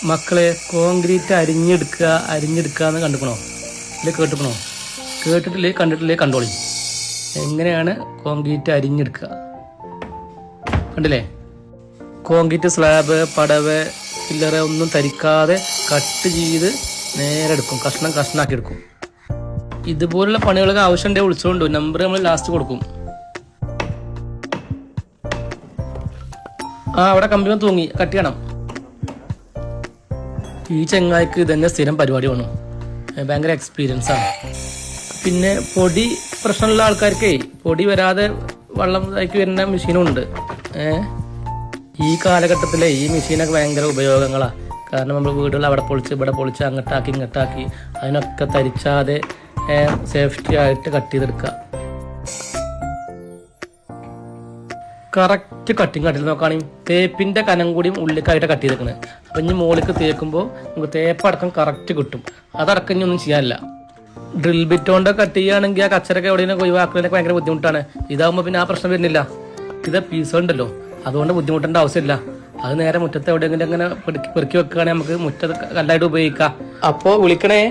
മക്കളെ കോൺക്രീറ്റ് അരിഞ്ഞെടുക്കുക എന്ന് കണ്ടുക്കണോ? ഇല്ലേ കേട്ടുക്കണോ? കേട്ടിട്ടില്ലേ കണ്ടിട്ടില്ലേ കണ്ടോളി. എങ്ങനെയാണ് കോൺക്രീറ്റ് അരിഞ്ഞെടുക്കുക കണ്ടില്ലേ? കോൺക്രീറ്റ് സ്ലാബ് പടവ് പില്ലറ് ഒന്നും തരിക്കാതെ കട്ട് ചെയ്ത് നേരെ എടുക്കും, കഷ്ണാക്കി എടുക്കും. ഇതുപോലുള്ള പണികളൊക്കെ ആവശ്യമുണ്ടെങ്കിൽ വിളിച്ചോണ്ടു, നമ്പർ നമ്മൾ ലാസ്റ്റ് കൊടുക്കും. അവിടെ കമ്പി തൂങ്ങി കട്ട് ചെയ്യണം. ഈ ചെങ്ങായിക്ക് ഇതന്നെ സ്ഥിരം പരിപാടി വേണം, ഭയങ്കര എക്സ്പീരിയൻസ് ആണ്. പിന്നെ പൊടി പ്രശ്നമുള്ള ആൾക്കാർക്കേ പൊടി വരാതെ വെള്ളം ഇതാക്കി വരുന്ന മെഷീനും ഉണ്ട്. ഈ കാലഘട്ടത്തിലെ ഈ മെഷീനൊക്കെ ഭയങ്കര ഉപയോഗങ്ങളാണ്. കാരണം നമ്മൾ വീടുകൾ അവിടെ പൊളിച്ച് ഇവിടെ പൊളിച്ച് ഇങ്ങോട്ടാക്കി അതിനൊക്കെ തരിച്ചാതെ സേഫ്റ്റി ആയിട്ട് കട്ട് ചെയ്തെടുക്കുക. കറക്റ്റ് കട്ടിങ് കട്ടിൽ നോക്കുകയാണെങ്കിൽ തേപ്പിൻ്റെ കനം കൂടിയും ഉള്ളിക്കായിട്ട് കട്ട് ചെയ്തേക്കണേ. അപ്പം ഇനി മുകളിലേക്ക് തേക്കുമ്പോൾ നമുക്ക് തേപ്പടക്കം കറക്റ്റ് കിട്ടും. അതടക്കം ഇനി ഒന്നും ചെയ്യാനില്ല. ഡ്രിൽ ബിറ്റ് കൊണ്ട് കട്ട് ചെയ്യുകയാണെങ്കിൽ ആ കച്ചറൊക്കെ എവിടെയൊക്കെ ഒഴിവാക്കുന്നതിനൊക്കെ ഭയങ്കര ബുദ്ധിമുട്ടാണ്. ഇതാകുമ്പോൾ പിന്നെ ആ പ്രശ്നം വരുന്നില്ല. ഇത് പീസ് ഉണ്ടല്ലോ, അതുകൊണ്ട് ബുദ്ധിമുട്ടേണ്ട ആവശ്യമില്ല. അത് നേരെ മുറ്റത്ത് എവിടെയെങ്കിലും അങ്ങനെ പെറുക്കി വെക്കുകയാണെങ്കിൽ നമുക്ക് മുറ്റത്ത് കല്ലായിട്ട് ഉപയോഗിക്കാം. അപ്പോൾ വിളിക്കണേ.